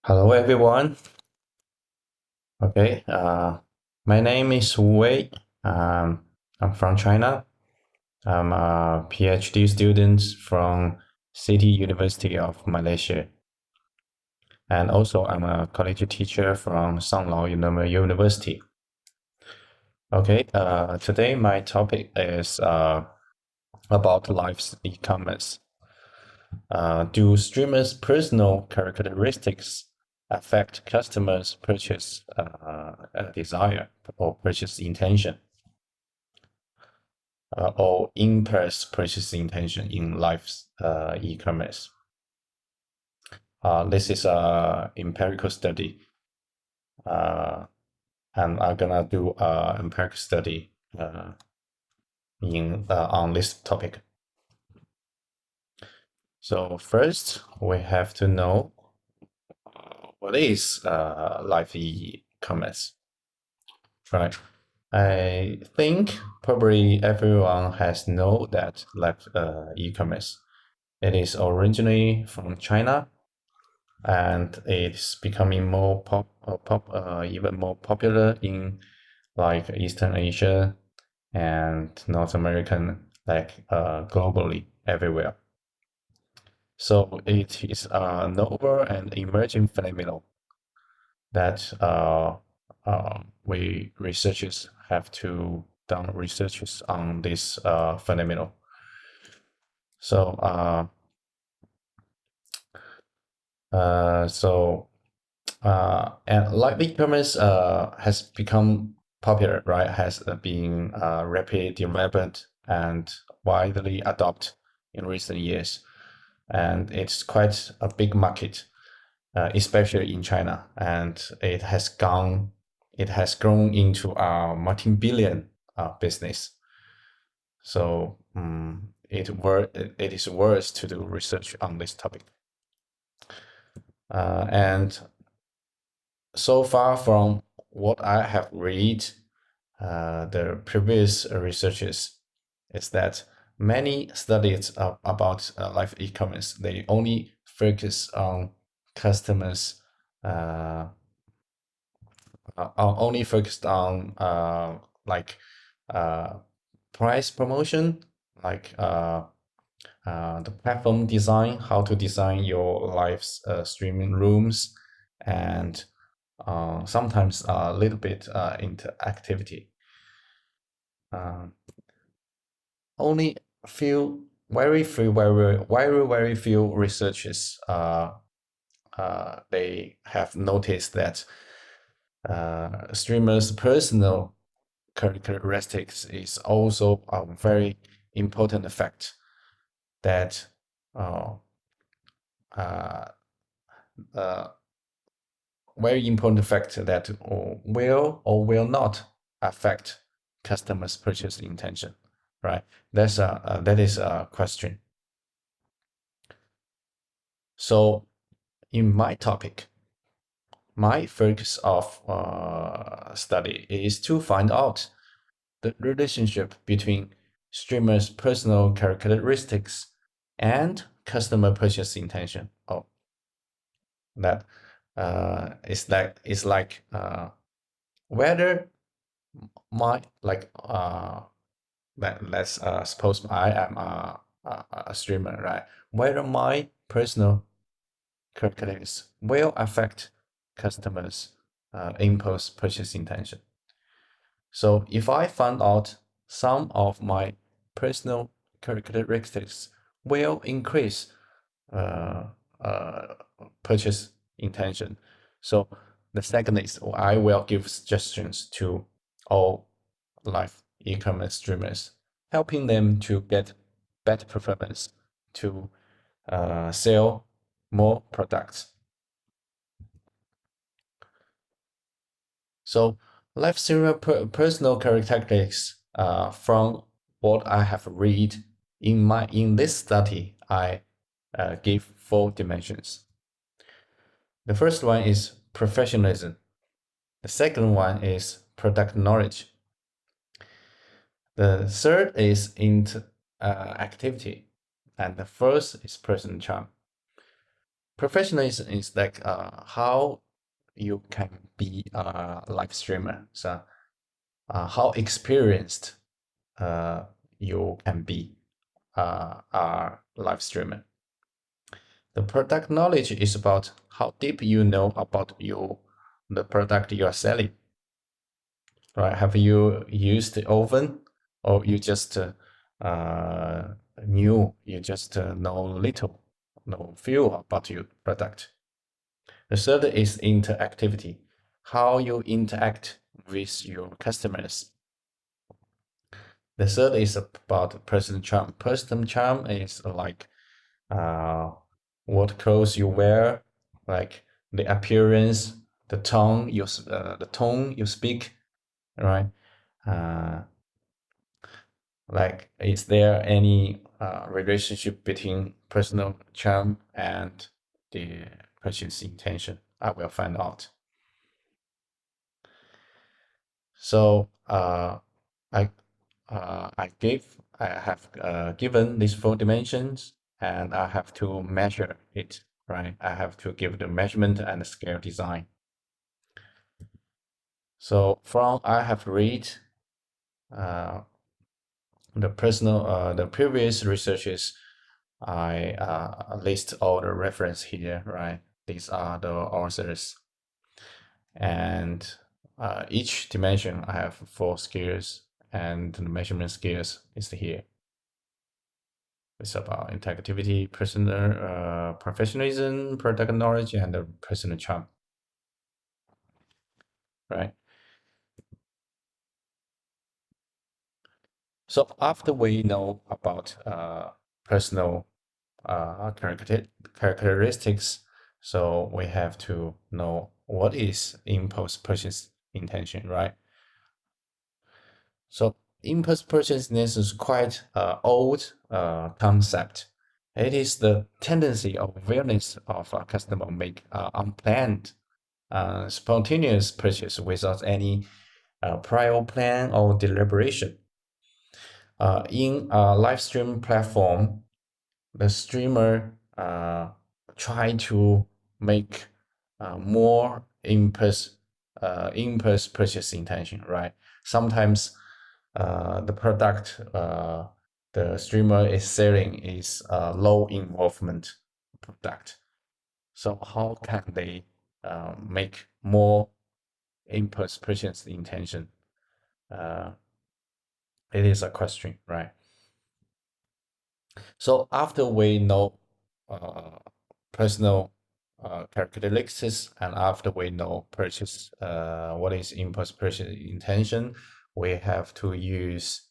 Hello, everyone. Okay, my name is Wei. I'm from China. I'm a PhD student from City University of Malaysia, and also I'm a college teacher from Shangrao University. Okay, today my topic is about life's e-commerce. Do streamers' personal characteristics affect customers' purchase desire or purchase intention, or impulse purchase intention in life's e-commerce? This is a empirical study, uh, and I'm gonna do a empirical study in on this topic. So first, we have to know what is live e-commerce, right? I think probably everyone has know that live e-commerce. It is originally from China, and it's becoming even more popular in like Eastern Asia and North American, like globally everywhere. So it is a novel and emerging phenomenon that we researchers have to done researches on this phenomenon. So so and live e-commerce has become popular, right? Has been rapidly developed and widely adopted in recent years, and it's quite a big market, especially in China, and it has grown into a multi-billion business. So it is worth to do research on this topic. And so far from what I have read, the previous researches is that many studies about live e-commerce, they only focus on customers, uh, are only focused on like uh, price promotion, like the platform design, how to design your live streaming rooms, and sometimes a little bit into activity. Um, Only few, very few researchers they have noticed that streamers' personal characteristics is also a very important fact that uh, uh, uh, very important fact that will or will not affect customers' purchase intention, right? That is a question. So in my topic, my focus of study is to find out the relationship between streamers' personal characteristics and customer purchase intention. Oh, that is like whether my like let's suppose I am a streamer, right? Whether my personal characteristics will affect customers' impulse purchase intention. So if I find out some of my personal characteristics will increase uh, uh, purchase intention. So the second is I will give suggestions to all live e-commerce streamers, helping them to get better performance to sell more products. So live streamer personal characteristics from what I have read in this study, I gave four dimensions. The first one is professionalism. The second one is product knowledge. The third is activity. And the first is person charm. Professionalism is like how you can be a live streamer. So how experienced you can be a live streamer. The product knowledge is about how deep you know about the product you are selling. Right? Have you used the oven, or you just you just know little, know few about your product. The third is interactivity, how you interact with your customers. The third is about personal charm. Personal charm is like uh, what clothes you wear, like the appearance, the tone you speak, right? Uh, like, is there any relationship between personal charm and the purchase intention? I will find out. So I I have given these four dimensions, and I have to measure it, right? I have to give the measurement and the scale design. So from I have read uh, the previous researches. I list all the reference here, right? These are the authors, and each dimension I have four skills, and the measurement skills is here. It's about interactivity, personal professionalism, product knowledge, and the personal charm, right? So after we know about personal characteristics, so we have to know what is impulse purchase intention, right? So impulse purchase is quite old concept. It is the tendency or awareness of a customer make unplanned, spontaneous purchase without any prior plan or deliberation. In a live stream platform, the streamer try to make more impulse purchase intention, right? Sometimes the product the streamer is selling is a low involvement product. So how can they make more impulse purchase intention? Uh, it is a question, right? So after we know uh, personal characteristics, and after we know purchase what is impulse purchase intention, we have to use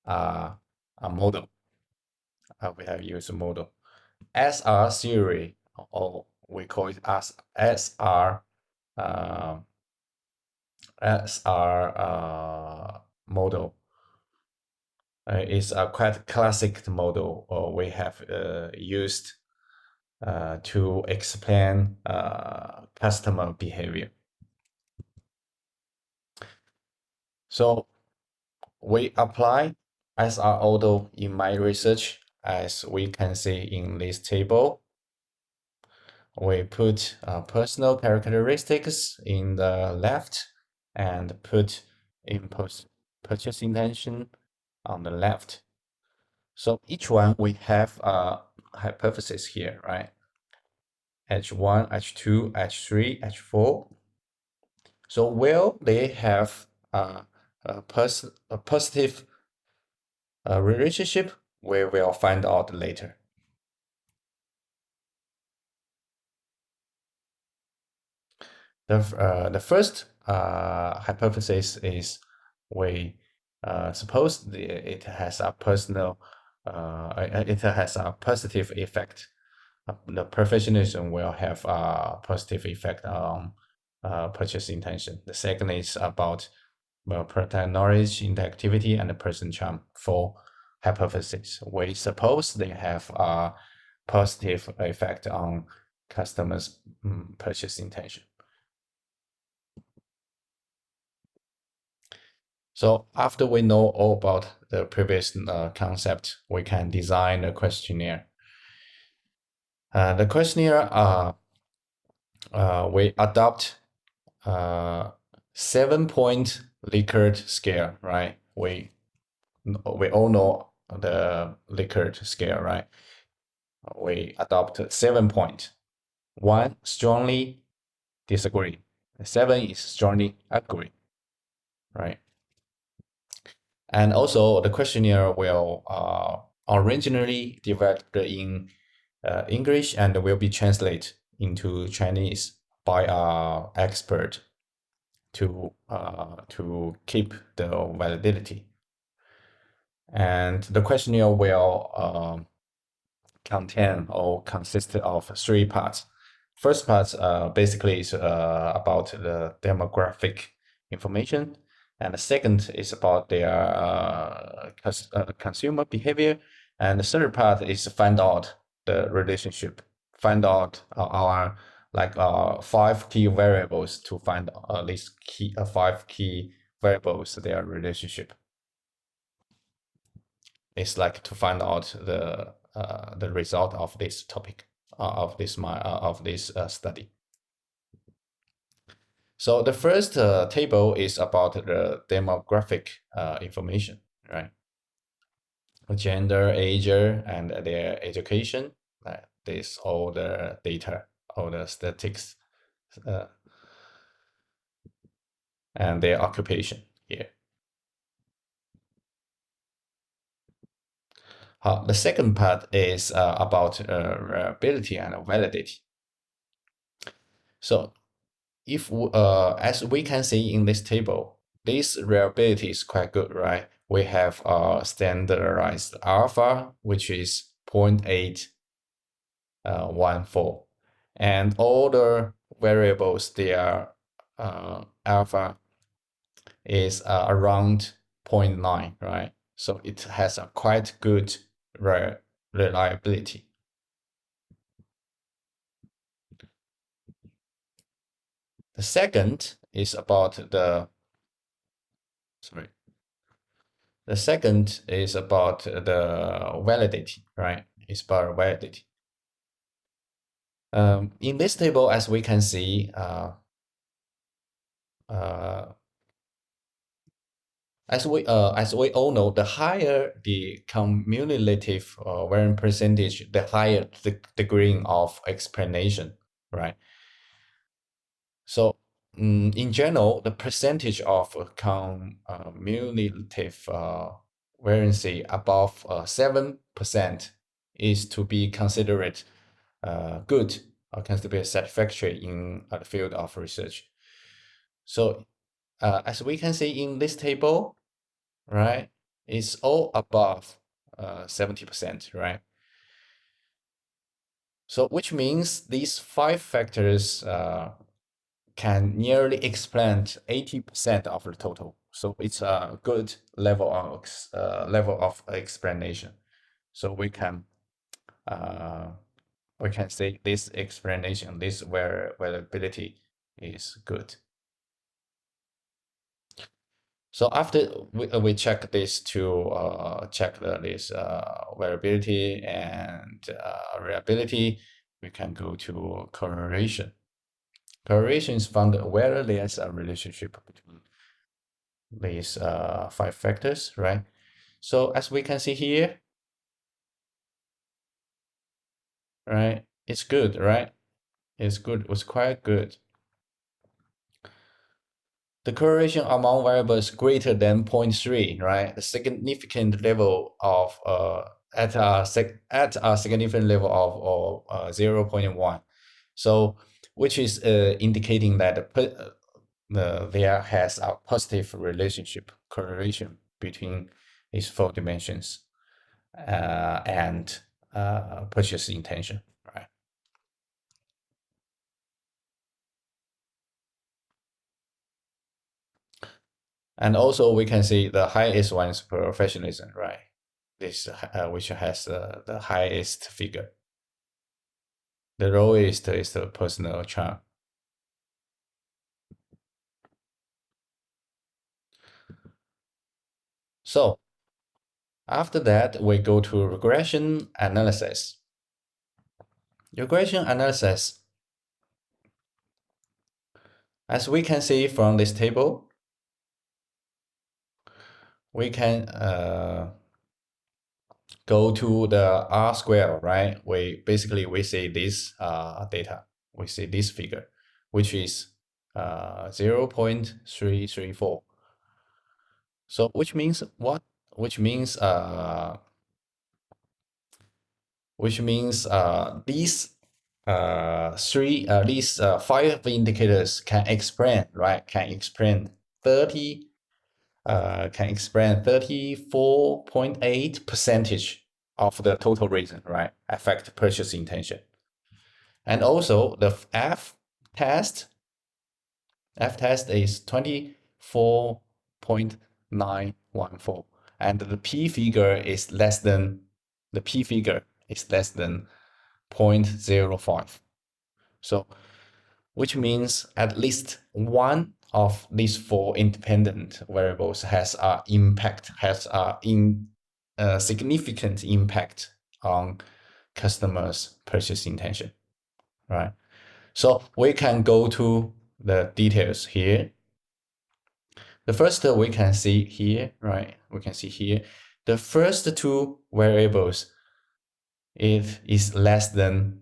uh, a model. We have used a model. SR theory, or we call it as SR uh, SR model. Is a quite classic model we have used to explain customer behavior. So we apply SR model in my research, as we can see in this table. We put personal characteristics in the left and put impulse purchase intention on the left. So each one we have a hypothesis here, right? H1, H2, H3, H4. So will they have a positive relationship? We will find out later. The first hypothesis is we suppose it has a it has a positive effect. The professionalism will have a positive effect on purchase intention. The second is about product knowledge, interactivity, and the person charm. For hypothesis, we suppose they have a positive effect on customers' purchase intention. So after we know all about the previous concept, we can design a questionnaire. The questionnaire we adopt 7-point Likert scale, right? We all know the Likert scale, right? We adopt 7 point. One, strongly disagree. Seven is strongly agree, right? And also the questionnaire will originally developed in English and will be translated into Chinese by an expert to keep the validity. And the questionnaire will contain or consist of 3 parts. First part basically is about the demographic information, and the second is about their consumer behavior, and the third part is find out the relationship, find out our like 5 key variables to find these 5 key variables their relationship. It's like to find out the result of this topic of this study. So the first table is about the demographic information, right? Gender, age, and their education. This all the data, all the statistics, and their occupation here. The second part is about reliability and validity. So if as we can see in this table, this reliability is quite good, right? We have standardized alpha, which is 0.814, and all the variables, their alpha is around 0.9, right? So it has a quite good reliability. The second is about the validity, right? It's about validity. In this table, as we can see, as we all know, the higher the cumulative variance percentage, the higher the degree of explanation, right? So in general, the percentage of cumulative variance above 7% is to be considered good or considered satisfactory in the field of research. So as we can see in this table, right, it's all above 70%, right? So which means these 5 factors can nearly explain 80% of the total. So it's a good level of explanation. So we can say this explanation, this variability is good. So after we check this to check this variability and reliability, we can go to correlation. Correlation is found where there's a relationship between these 5 factors, right? So as we can see here, right, it's good, right? It's good, it was quite good. The correlation among variables greater than 0.3, right? The significant level of at a significant level of 0.1. So which is indicating that there has a positive relationship correlation between these 4 dimensions and purchase intention, right? And also we can see the highest one is professionalism, right? This which has the highest figure. The lowest is the personal charm. So after that, we go to regression analysis. Regression analysis. As we can see from this table, we can go to the R square, right? We see this data, we see this figure, which is 0.334. So which means what? Which means these five indicators can explain, right? Can explain 34.8% of the total reason, right? Affect purchase intention. And also the test F test is 24.914, and the P figure is less than 0.05. So, which means at least one of these four independent variables has a significant impact on customers' purchase intention, right? So we can go to the details here. The first we can see here, right? We can see here the first two variables. It is less than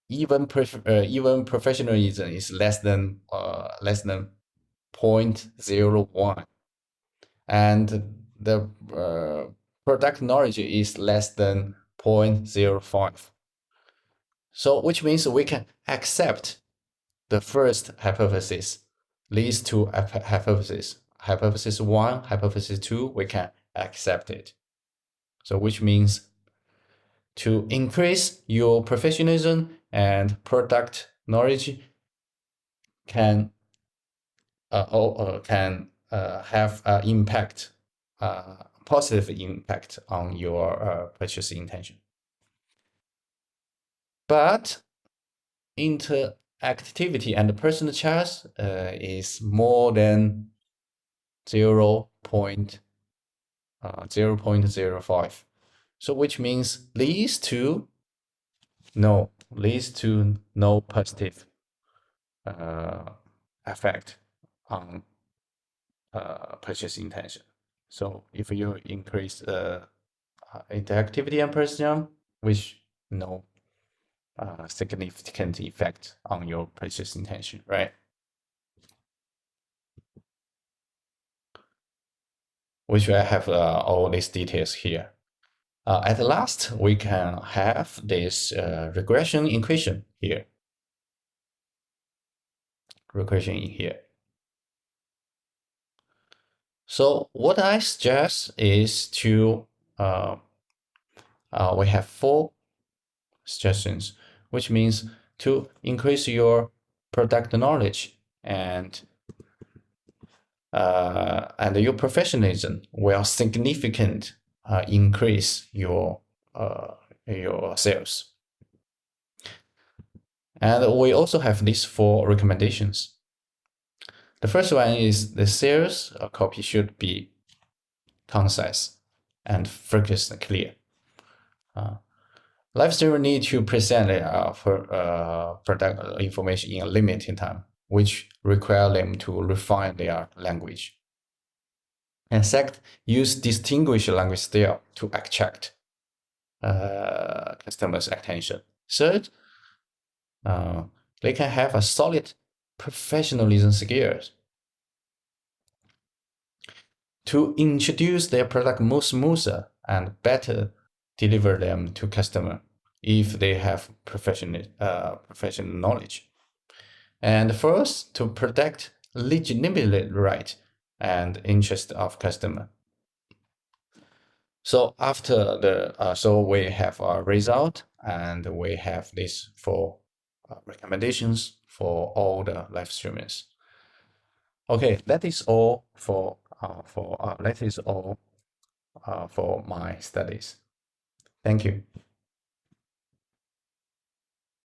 even professionalism is less than 0.01, and the product knowledge is less than 0.05. So which means we can accept the first hypothesis leads to hypothesis. Hypothesis 1, hypothesis 2, we can accept it. So which means to increase your professionalism and product knowledge can have an impact, positive impact on your purchase intention. But interactivity and personal choice is more than 0.05. So which means leads to no positive effect on purchase intention. So if you increase interactivity and personal, which no significant effect on your purchase intention, right? Which I have all these details here. At last, we can have this regression equation here. Regression in here. So what I suggest is to we have 4 suggestions, which means to increase your product knowledge and your professionalism will significantly increase your sales. And we also have these 4 recommendations. The first one is the sales copy should be concise and focused and clear. Live streamer need to present product information in a limited time, which require them to refine their language. And second, use distinguished language style to attract customers' attention. Third, they can have a solid professionalism skills to introduce their product more smoother and better deliver them to customer if they have professional knowledge. And first, to protect legitimate right and interest of customer. So after so we have a result, and we have these 4 recommendations for all the live streamers. Okay, that is all for my studies. Thank you.